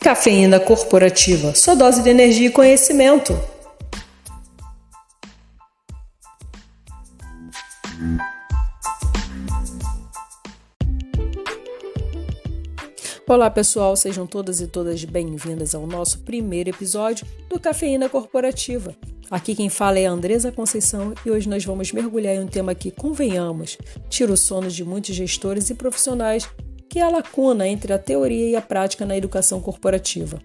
Cafeína Corporativa, sua dose de energia e conhecimento. Olá pessoal, sejam todas e todas bem-vindas ao nosso primeiro episódio do Cafeína Corporativa. Aqui quem fala é a Andresa Conceição e hoje nós vamos mergulhar em um tema que, convenhamos, tira o sono de muitos gestores e profissionais, que é a lacuna entre a teoria e a prática na educação corporativa.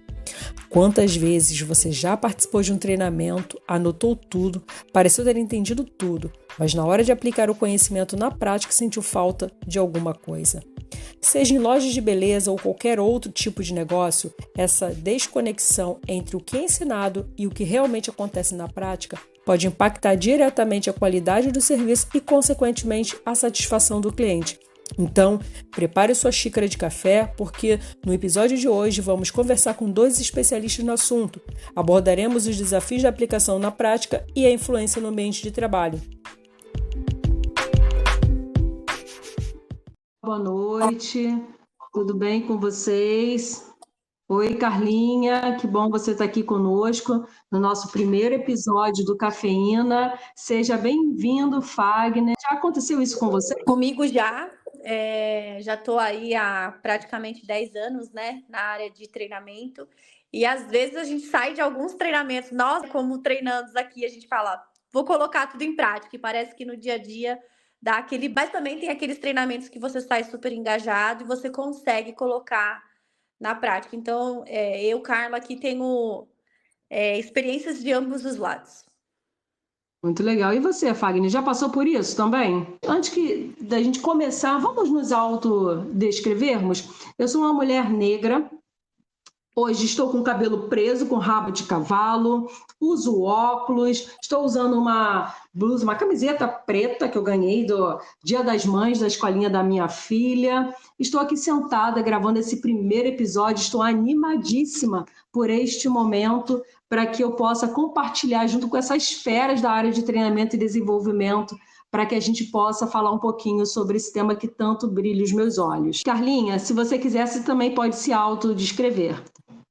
Quantas vezes você já participou de um treinamento, anotou tudo, pareceu ter entendido tudo, mas na hora de aplicar o conhecimento na prática sentiu falta de alguma coisa? Seja em lojas de beleza ou qualquer outro tipo de negócio, essa desconexão entre o que é ensinado e o que realmente acontece na prática pode impactar diretamente a qualidade do serviço e, consequentemente, a satisfação do cliente. Então, prepare sua xícara de café, porque no episódio de hoje vamos conversar com dois especialistas no assunto. Abordaremos os desafios da aplicação na prática e a influência no ambiente de trabalho. Boa noite, tudo bem com vocês? Oi, Carlinha, que bom você estar aqui conosco no nosso primeiro episódio do Cafeína. Seja bem-vindo, Fagner. Já aconteceu isso com você? Comigo já. Já estou aí há praticamente 10 anos, né, na área de treinamento, e às vezes a gente sai de alguns treinamentos, nós como treinandos aqui, a gente fala, vou colocar tudo em prática, e parece que no dia a dia dá aquele, mas também tem aqueles treinamentos que você sai super engajado e você consegue colocar na prática. Então, eu, Carla, aqui tenho experiências de ambos os lados. Muito legal. E você, Fagner, já passou por isso também? Antes da gente começar, vamos nos autodescrevermos? Eu sou uma mulher negra. Hoje estou com o cabelo preso, com rabo de cavalo, uso óculos, estou usando uma blusa, uma camiseta preta que eu ganhei do Dia das Mães, da escolinha da minha filha. Estou aqui sentada gravando esse primeiro episódio, estou animadíssima por este momento, para que eu possa compartilhar junto com essas feras da área de treinamento e desenvolvimento, para que a gente possa falar um pouquinho sobre esse tema que tanto brilha os meus olhos. Carlinha, se você quiser, você também pode se autodescrever.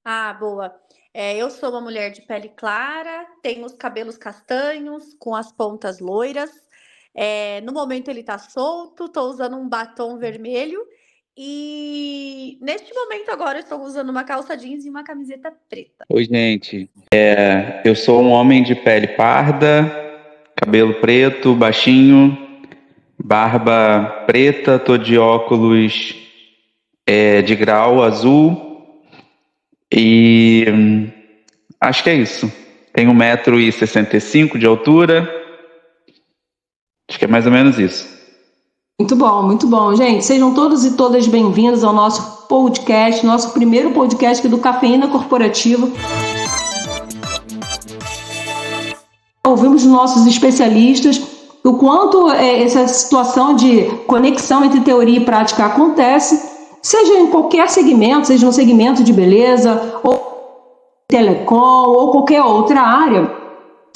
Ah, boa. Eu sou uma mulher de pele clara, tenho os cabelos castanhos, com as pontas loiras. No momento ele tá solto, estou usando um batom vermelho e neste momento agora eu estou usando uma calça jeans e uma camiseta preta. Oi, gente. Eu sou um homem de pele parda, cabelo preto, baixinho, barba preta, tô de óculos de grau azul e acho que é isso. Tenho 1,65 m de altura, acho que é mais ou menos isso. Muito bom, muito bom. Gente, sejam todos e todas bem-vindos ao nosso podcast, nosso primeiro podcast aqui do Cafeína Corporativa. Ouvimos dos nossos especialistas o quanto essa situação de conexão entre teoria e prática acontece, seja em qualquer segmento, seja no segmento de beleza, ou telecom, ou qualquer outra área.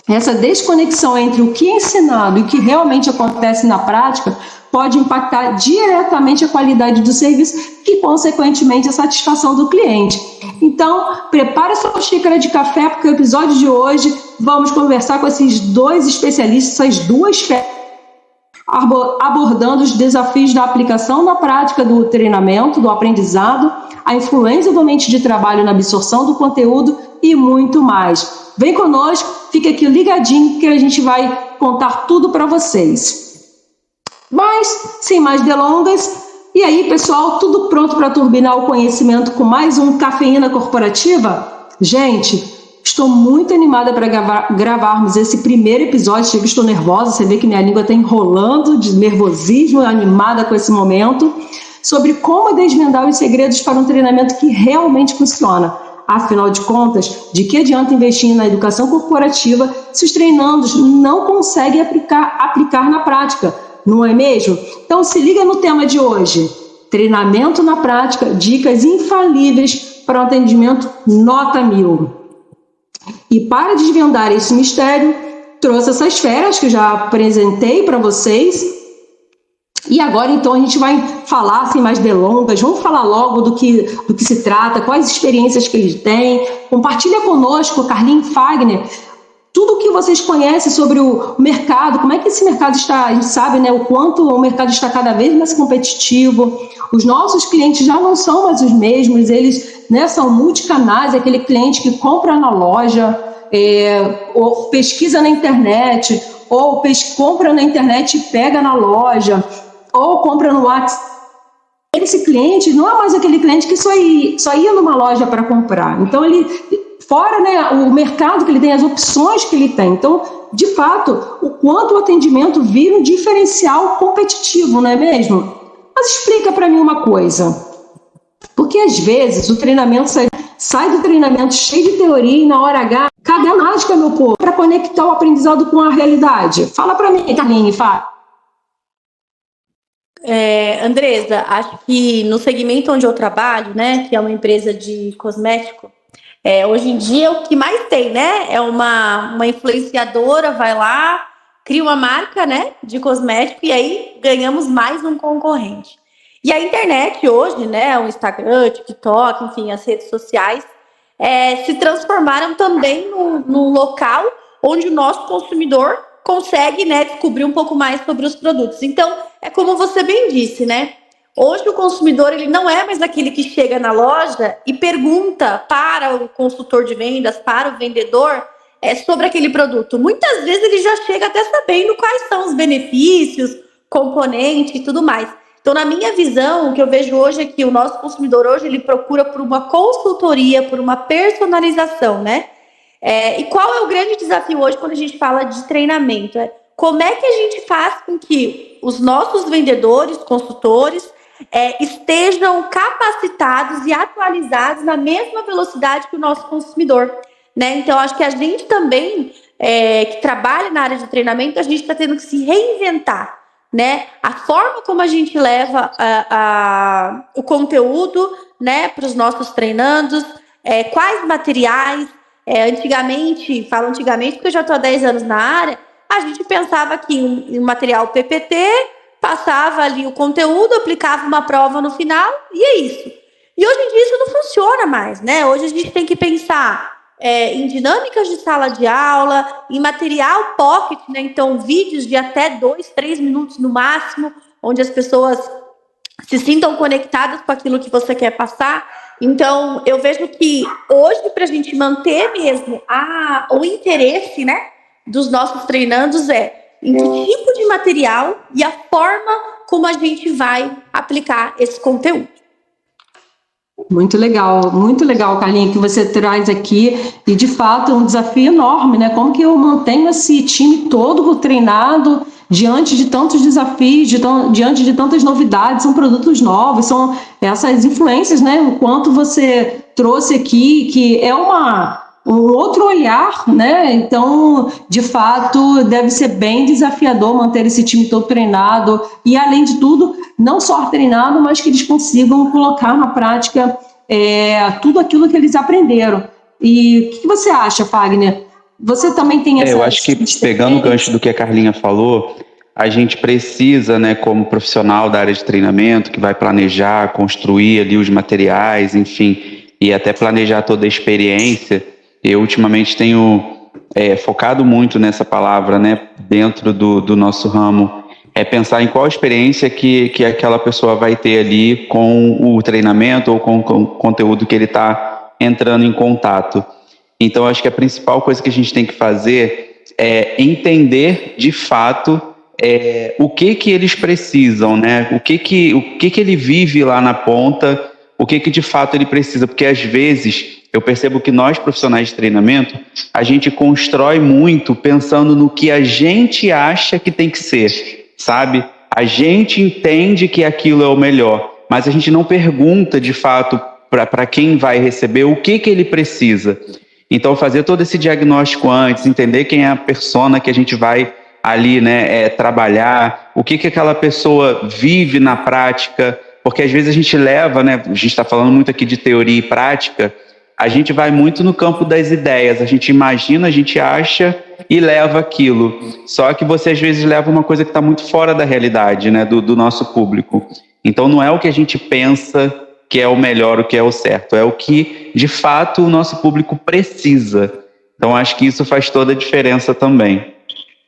Essa desconexão entre o que é ensinado e o que realmente acontece na prática pode impactar diretamente a qualidade do serviço e, consequentemente, a satisfação do cliente. Então, prepare sua xícara de café, porque no episódio de hoje vamos conversar com esses dois especialistas, essas duas feras, abordando os desafios da aplicação na prática do treinamento, do aprendizado, a influência do ambiente de trabalho na absorção do conteúdo e muito mais. Vem conosco, fica aqui ligadinho que a gente vai contar tudo para vocês. Mas, sem mais delongas, e aí, pessoal, tudo pronto para turbinar o conhecimento com mais um Cafeína Corporativa? Gente, estou muito animada para gravarmos esse primeiro episódio. Chega, estou nervosa, você vê que minha língua está enrolando de nervosismo, animada com esse momento, sobre como desvendar os segredos para um treinamento que realmente funciona. Afinal de contas, de que adianta investir na educação corporativa se os treinandos não conseguem aplicar na prática? Não é mesmo? Então se liga no tema de hoje. Treinamento na prática, dicas infalíveis para um atendimento nota 1000. E para desvendar esse mistério, trouxe essas férias que eu já apresentei para vocês. E agora, então, a gente vai falar, sem mais delongas, vamos falar logo do que se trata, quais experiências que ele tem. Compartilha conosco, Carlinhos Fagner, tudo o que vocês conhecem sobre o mercado, como é que esse mercado está, a gente sabe, né, o quanto o mercado está cada vez mais competitivo. Os nossos clientes já não são mais os mesmos, eles, né, são multicanais, aquele cliente que compra na loja, ou pesquisa na internet, ou compra na internet e pega na loja, ou compra no WhatsApp. Esse cliente não é mais aquele cliente que só ia numa loja para comprar. Então, ele, fora, né, o mercado que ele tem, as opções que ele tem. Então, de fato, o quanto o atendimento vira um diferencial competitivo, não é mesmo? Mas explica para mim uma coisa. Porque, às vezes, o treinamento sai do treinamento cheio de teoria e, na hora H, cadê a mágica, meu povo? Para conectar o aprendizado com a realidade. Fala para mim, Carlinhos, fala. Andresa, acho que no segmento onde eu trabalho, né, que é uma empresa de cosmético, hoje em dia o que mais tem, né, é uma influenciadora vai lá, cria uma marca, né, de cosmético e aí ganhamos mais um concorrente. E a internet hoje, né, o Instagram, o TikTok, enfim, as redes sociais, se transformaram também num local onde o nosso consumidor consegue, né, descobrir um pouco mais sobre os produtos. Então, é como você bem disse, né? Hoje o consumidor ele não é mais aquele que chega na loja e pergunta para o consultor de vendas, para o vendedor, sobre aquele produto. Muitas vezes ele já chega até sabendo quais são os benefícios, componentes e tudo mais. Então, na minha visão, o que eu vejo hoje é que o nosso consumidor hoje ele procura por uma consultoria, por uma personalização, né? E qual é o grande desafio hoje quando a gente fala de treinamento? Como é que a gente faz com que os nossos vendedores, consultores, estejam capacitados e atualizados na mesma velocidade que o nosso consumidor, né? Então, acho que a gente também, que trabalha na área de treinamento, a gente está tendo que se reinventar, né? A forma como a gente leva o conteúdo, né, para os nossos treinandos, quais materiais. Falo antigamente porque eu já estou há 10 anos na área, a gente pensava que um material PPT, passava ali o conteúdo, aplicava uma prova no final e é isso. E hoje em dia isso não funciona mais, né? Hoje a gente tem que pensar em dinâmicas de sala de aula, em material pocket, né? Então vídeos de até 2, 3 minutos no máximo, onde as pessoas se sintam conectadas com aquilo que você quer passar. Então, eu vejo que hoje, para a gente manter mesmo o interesse, né, dos nossos treinandos em que tipo de material e a forma como a gente vai aplicar esse conteúdo. Muito legal, Carlinhos, que você traz aqui, e de fato é um desafio enorme, né? Como que eu mantenho esse time todo treinado diante de tantos desafios, diante de tantas novidades, são produtos novos, são essas influências, né? O quanto você trouxe aqui, que é um outro olhar, né? Então, de fato, deve ser bem desafiador manter esse time todo treinado e, além de tudo, não só treinado, mas que eles consigam colocar na prática tudo aquilo que eles aprenderam. E o que você acha, Fagner? Você também tem essa... Eu acho que, pegando o gancho do que a Carlinha falou, a gente precisa, né, como profissional da área de treinamento, que vai planejar, construir ali os materiais, enfim, e até planejar toda a experiência. Eu, ultimamente, tenho focado muito nessa palavra, né, dentro do nosso ramo, pensar em qual experiência que aquela pessoa vai ter ali com o treinamento ou com o conteúdo que ele está entrando em contato. Então, acho que a principal coisa que a gente tem que fazer é entender, de fato, o que eles precisam, né? O que ele vive lá na ponta, o que de fato ele precisa. Porque, às vezes, eu percebo que nós, profissionais de treinamento, a gente constrói muito pensando no que a gente acha que tem que ser, sabe? A gente entende que aquilo é o melhor, mas a gente não pergunta, de fato, para quem vai receber o que ele precisa. Então, fazer todo esse diagnóstico antes, entender quem é a persona que a gente vai ali, né, trabalhar, o que aquela pessoa vive na prática, porque às vezes a gente leva, né, a gente está falando muito aqui de teoria e prática, a gente vai muito no campo das ideias, a gente imagina, a gente acha, e leva aquilo. Só que você às vezes leva uma coisa que está muito fora da realidade, né, do nosso público. Então não é o que a gente pensa que é o melhor, o que é o certo, é o que de fato o nosso público precisa. Então acho que isso faz toda a diferença também.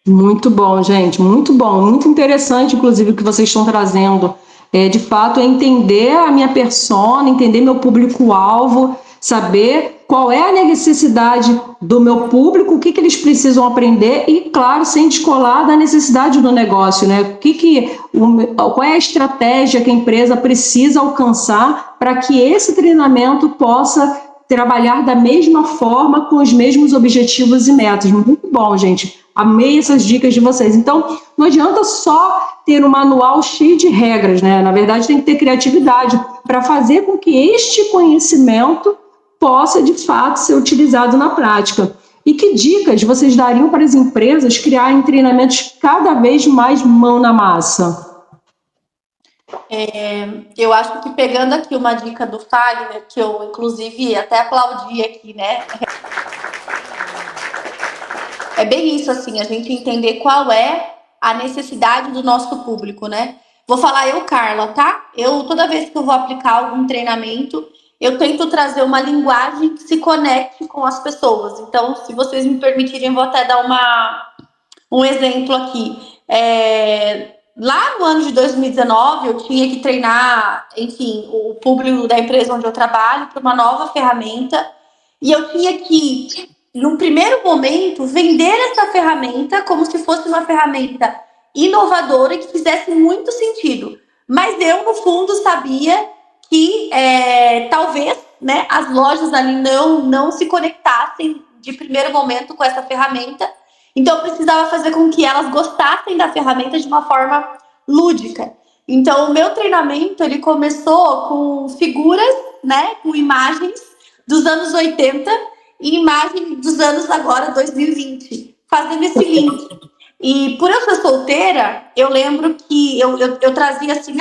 Muito bom, gente, muito bom, muito interessante, inclusive, o que vocês estão trazendo. De fato, é entender a minha persona, entender meu público-alvo, saber qual é a necessidade do meu público, o que eles precisam aprender e, claro, sem descolar da necessidade do negócio, né? Qual é a estratégia que a empresa precisa alcançar para que esse treinamento possa trabalhar da mesma forma, com os mesmos objetivos e metas. Muito bom, gente. Amei essas dicas de vocês. Então, não adianta só ter um manual cheio de regras, né? Na verdade, tem que ter criatividade para fazer com que este conhecimento possa, de fato, ser utilizado na prática. E que dicas vocês dariam para as empresas criarem treinamentos cada vez mais mão na massa? Eu acho que pegando aqui uma dica do Fagner, que eu, inclusive, até aplaudi aqui, né? É bem isso, assim, a gente entender qual é a necessidade do nosso público, né? Vou falar eu, Carla, tá? Toda vez que eu vou aplicar algum treinamento, eu tento trazer uma linguagem que se conecte com as pessoas. Então, se vocês me permitirem, vou até dar um exemplo aqui. Lá no ano de 2019, eu tinha que treinar, enfim, o público da empresa onde eu trabalho para uma nova ferramenta. E eu tinha que, num primeiro momento, vender essa ferramenta como se fosse uma ferramenta inovadora e que fizesse muito sentido. Mas eu, no fundo, sabia que talvez, né, as lojas ali não se conectassem de primeiro momento com essa ferramenta. Então, eu precisava fazer com que elas gostassem da ferramenta de uma forma lúdica. Então, o meu treinamento, ele começou com figuras, né, com imagens dos anos 80 e imagens dos anos agora, 2020, fazendo esse link. E por eu ser solteira, eu lembro que eu trazia assim,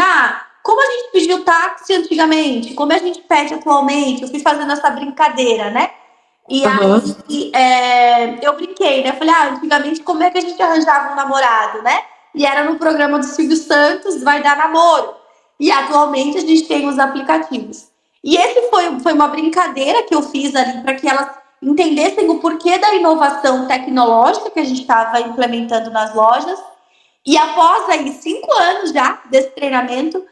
como a gente pediu táxi antigamente, como a gente pede atualmente, eu fui fazendo essa brincadeira, né? E aí eu brinquei, né? Falei, antigamente como é que a gente arranjava um namorado, né? E era no programa do Silvio Santos, vai dar namoro. E atualmente a gente tem os aplicativos. E esse foi uma brincadeira que eu fiz ali para que elas entendessem o porquê da inovação tecnológica que a gente estava implementando nas lojas. E após aí 5 anos já desse treinamento,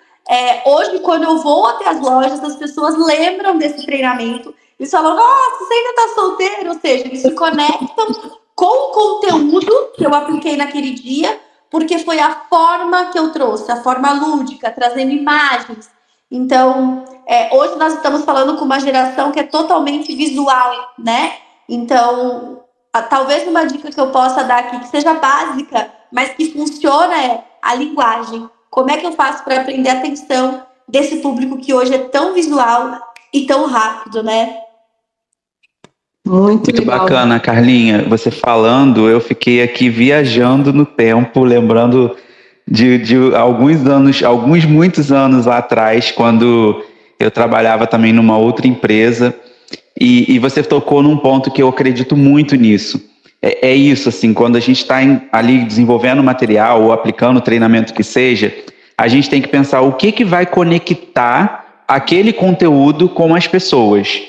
hoje, quando eu vou até as lojas, as pessoas lembram desse treinamento. Eles falam, nossa, você ainda tá solteiro? Ou seja, eles se conectam com o conteúdo que eu apliquei naquele dia, porque foi a forma que eu trouxe, a forma lúdica, trazendo imagens. Então, hoje nós estamos falando com uma geração que é totalmente visual, né? Então, talvez uma dica que eu possa dar aqui, que seja básica, mas que funciona, é a linguagem. Como é que eu faço para prender a atenção desse público que hoje é tão visual e tão rápido, né? Muito legal. Bacana, Carlinha. Você falando, eu fiquei aqui viajando no tempo, lembrando de muitos anos lá atrás, quando eu trabalhava também numa outra empresa, e você tocou num ponto que eu acredito muito nisso. É isso, assim, quando a gente está ali desenvolvendo material ou aplicando o treinamento que seja, a gente tem que pensar o que vai conectar aquele conteúdo com as pessoas,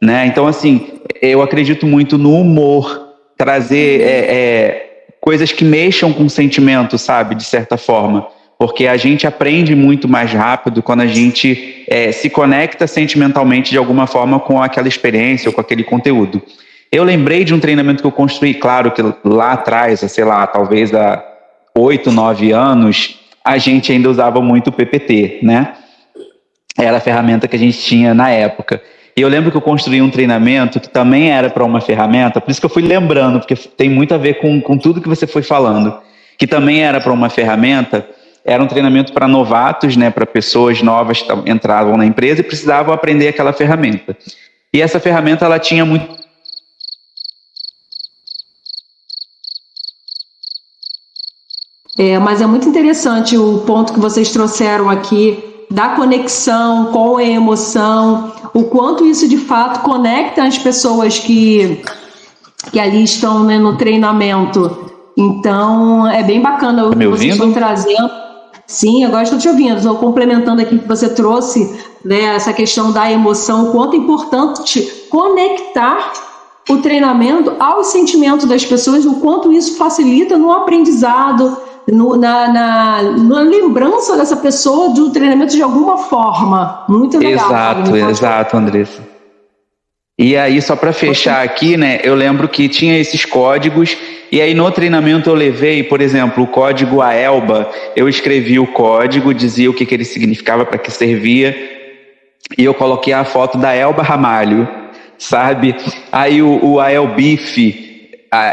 né? Então, assim, eu acredito muito no humor, trazer coisas que mexam com o sentimento, sabe, de certa forma, porque a gente aprende muito mais rápido quando a gente se conecta sentimentalmente de alguma forma com aquela experiência ou com aquele conteúdo. Eu lembrei de um treinamento que eu construí, claro que lá atrás, sei lá, talvez há 8, 9 anos, a gente ainda usava muito o PPT, né? Era a ferramenta que a gente tinha na época. E eu lembro que eu construí um treinamento que também era para uma ferramenta, por isso que eu fui lembrando, porque tem muito a ver com tudo que você foi falando, que também era para uma ferramenta. Era um treinamento para novatos, né, para pessoas novas que entravam na empresa e precisavam aprender aquela ferramenta. E essa ferramenta, ela tinha muito... Mas é muito interessante o ponto que vocês trouxeram aqui, da conexão com a emoção, o quanto isso de fato conecta as pessoas que que ali estão, né, no treinamento. Então, é bem bacana o que vocês estão trazendo. Sim, agora estou te ouvindo. Estou complementando aqui que você trouxe, né, essa questão da emoção, o quanto é importante conectar o treinamento aos sentimentos das pessoas, o quanto isso facilita no aprendizado, na lembrança dessa pessoa do treinamento de alguma forma. Muito legal. Exato, Andressa. E aí, só para fechar aqui, né, eu lembro que tinha esses códigos, e aí no treinamento eu levei, por exemplo, o código AELBA, eu escrevi o código, dizia o que ele significava, para que servia, e eu coloquei a foto da Elba Ramalho, sabe? Aí o AELBIF,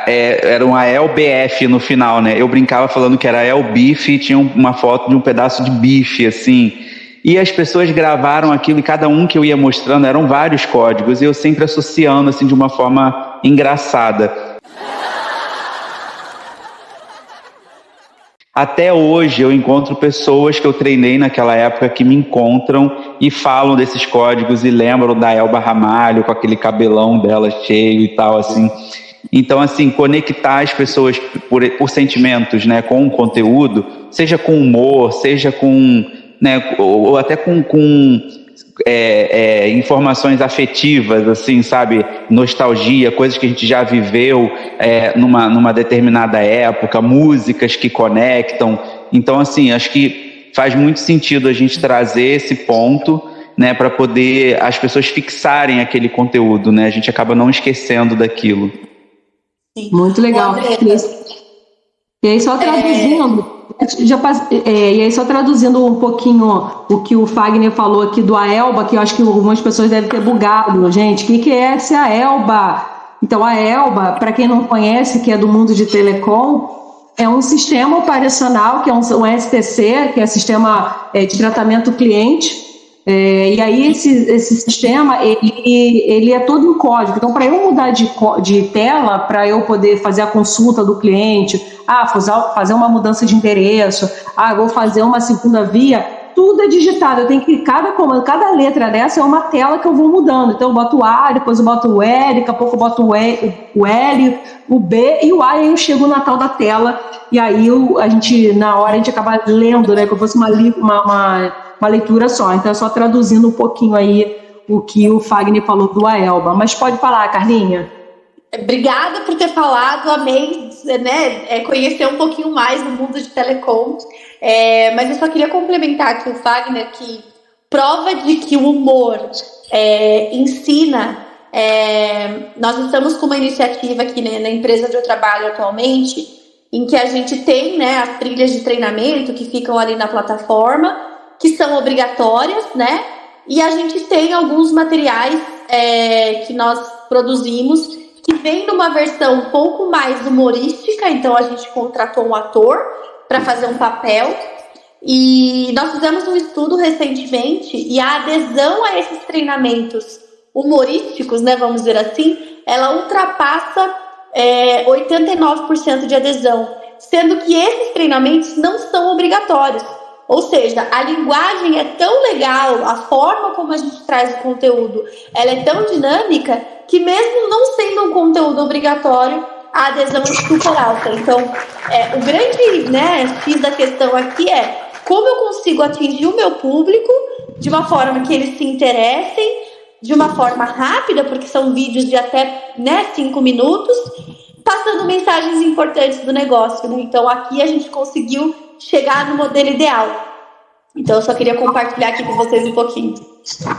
era um AELBF no final, né? Eu brincava falando que era AELBIF e tinha uma foto de um pedaço de bife, assim. E as pessoas gravaram aquilo e cada um que eu ia mostrando eram vários códigos e eu sempre associando assim de uma forma engraçada. Até hoje eu encontro pessoas que eu treinei naquela época que me encontram e falam desses códigos e lembram da Elba Ramalho com aquele cabelão dela cheio e tal, assim. Então, assim, conectar as pessoas por sentimentos, né, com o conteúdo, seja com humor, seja com, né, ou até com informações afetivas, assim, sabe, nostalgia, coisas que a gente já viveu numa determinada época, músicas que conectam. Então, assim, acho que faz muito sentido a gente trazer esse ponto, né, para poder as pessoas fixarem aquele conteúdo, né, a gente acaba não esquecendo daquilo. Sim. Muito legal. E aí só traduzindo um pouquinho o que o Fagner falou aqui do AELBA, que eu acho que algumas pessoas devem ter bugado, gente. O que é essa AELBA? Então, a AELBA, para quem não conhece, que é do mundo de telecom, é um sistema operacional, que é um STC, que é Sistema de Tratamento Cliente. E aí esse sistema ele é todo em código. Então, para eu mudar de tela, para eu poder fazer a consulta do cliente, fazer uma mudança de endereço, vou fazer uma segunda via, tudo é digitado. Eu tenho que cada letra dessa é uma tela que eu vou mudando. Então eu boto o A, depois eu boto o L, daqui a pouco eu boto o L, o B e o A, e aí eu chego na tal da tela, e aí na hora a gente acaba lendo, né, como se fosse uma leitura só. Então é só traduzindo um pouquinho aí o que o Fagner falou do AELBA. Mas pode falar, Carlinha. Obrigada por ter falado, amei, né, conhecer um pouquinho mais do mundo de telecom. Mas eu só queria complementar aqui o Fagner, que prova de que o humor ensina. Nós estamos com uma iniciativa aqui, né, na empresa onde eu trabalho atualmente, em que a gente tem, né, as trilhas de treinamento que ficam ali na plataforma, que são obrigatórias, né? E a gente tem alguns materiais que nós produzimos que vem numa versão um pouco mais humorística. Então a gente contratou um ator para fazer um papel, e nós fizemos um estudo recentemente, e a adesão a esses treinamentos humorísticos, né, vamos dizer assim, ela ultrapassa 89% de adesão, sendo que esses treinamentos não são obrigatórios. Ou seja, a linguagem é tão legal, a forma como a gente traz o conteúdo, ela é tão dinâmica, que mesmo não sendo um conteúdo obrigatório, a adesão é super alta. Então, o grande, né, X da questão aqui é como eu consigo atingir o meu público de uma forma que eles se interessem, de uma forma rápida, porque são vídeos de até, né, 5 minutos, passando mensagens importantes do negócio, né? Então, aqui a gente conseguiu chegar no modelo ideal. Então, eu só queria compartilhar aqui com vocês um pouquinho.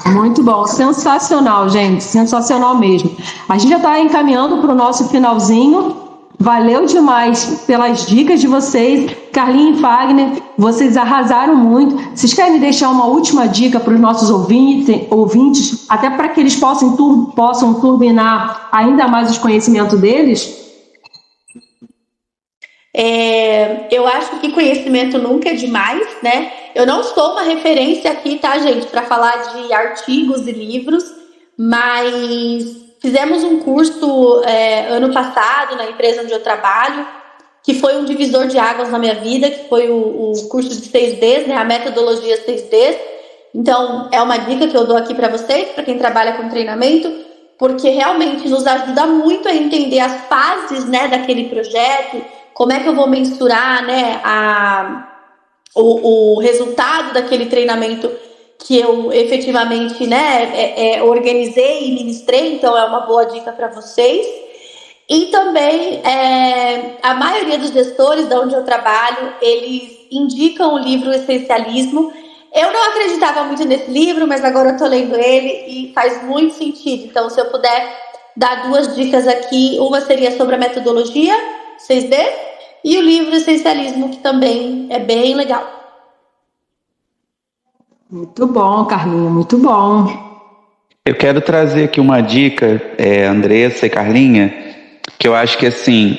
Muito bom, sensacional, gente, sensacional mesmo. A gente já está encaminhando para o nosso finalzinho. Valeu demais pelas dicas de vocês. Carlinha e Fagner, vocês arrasaram muito. Vocês querem deixar uma última dica para os nossos ouvintes, até para que eles possam turbinar ainda mais os conhecimentos deles? Eu acho que conhecimento nunca é demais, né? Eu não sou uma referência aqui, tá, gente, para falar de artigos e livros, mas fizemos um curso ano passado na empresa onde eu trabalho, que foi um divisor de águas na minha vida, que foi o curso de 6Ds, né, a metodologia 6Ds. Então, é uma dica que eu dou aqui para vocês, para quem trabalha com treinamento, porque realmente nos ajuda muito a entender as fases, né, daquele projeto, como é que eu vou mensurar, né, o resultado daquele treinamento que eu efetivamente, né, organizei e ministrei, então é uma boa dica para vocês. E também a maioria dos gestores de onde eu trabalho, eles indicam o livro Essencialismo. Eu não acreditava muito nesse livro, mas agora eu estou lendo ele e faz muito sentido. Então, se eu puder dar 2 dicas aqui, uma seria sobre a metodologia 6D e o livro Essencialismo, que também é bem legal. Muito bom, Carlinha, muito bom. Eu quero trazer aqui uma dica, Andressa e Carlinha, que eu acho que assim,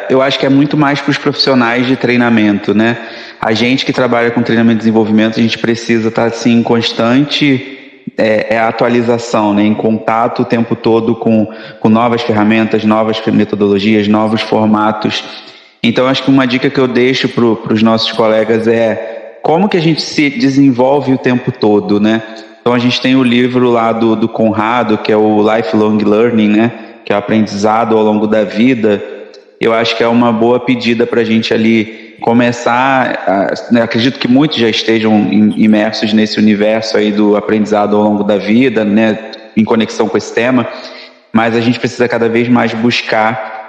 eu acho que é muito mais para os profissionais de treinamento, né? A gente que trabalha com treinamento e desenvolvimento, a gente precisa estar assim, em constante atualização, né? Em contato o tempo todo com novas ferramentas, novas metodologias, novos formatos. Então, acho que uma dica que eu deixo para os nossos colegas é como que a gente se desenvolve o tempo todo, né? Então, a gente tem o livro lá do Conrado, que é o Lifelong Learning, né? Que é o aprendizado ao longo da vida. Eu acho que é uma boa pedida para a gente ali começar, acredito que muitos já estejam imersos nesse universo aí do aprendizado ao longo da vida, né, em conexão com esse tema, mas a gente precisa cada vez mais buscar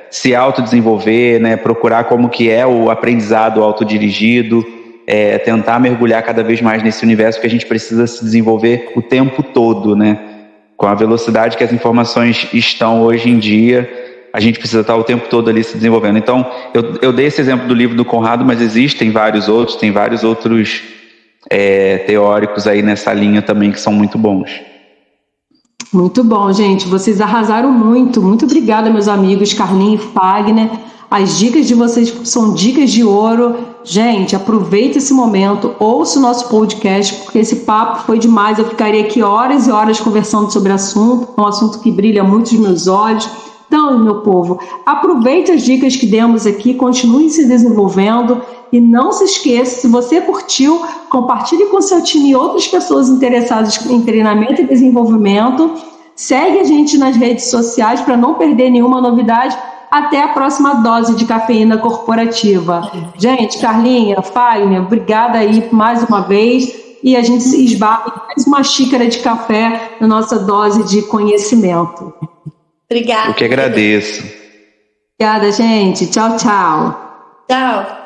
se autodesenvolver, né, procurar como que é o aprendizado autodirigido, tentar mergulhar cada vez mais nesse universo, que a gente precisa se desenvolver o tempo todo, né, com a velocidade que as informações estão hoje em dia. A gente precisa estar o tempo todo ali se desenvolvendo. Então, eu dei esse exemplo do livro do Conrado, mas existem vários outros, tem vários outros teóricos aí nessa linha também que são muito bons. Muito bom, gente. Vocês arrasaram muito. Muito obrigada, meus amigos Carlinhos e Fagner. As dicas de vocês são dicas de ouro. Gente, aproveita esse momento, ouça o nosso podcast, porque esse papo foi demais. Eu ficaria aqui horas e horas conversando sobre o assunto, um assunto que brilha muito nos meus olhos. Então, meu povo, aproveite as dicas que demos aqui, continue se desenvolvendo e não se esqueça, se você curtiu, compartilhe com seu time e outras pessoas interessadas em treinamento e desenvolvimento. Segue a gente nas redes sociais para não perder nenhuma novidade. Até a próxima dose de cafeína corporativa. Gente, Carlinha, Fagner, obrigada aí mais uma vez e a gente se esbarra em mais uma xícara de café na nossa dose de conhecimento. Obrigada. Eu que agradeço. Obrigada, gente. Tchau, tchau. Tchau.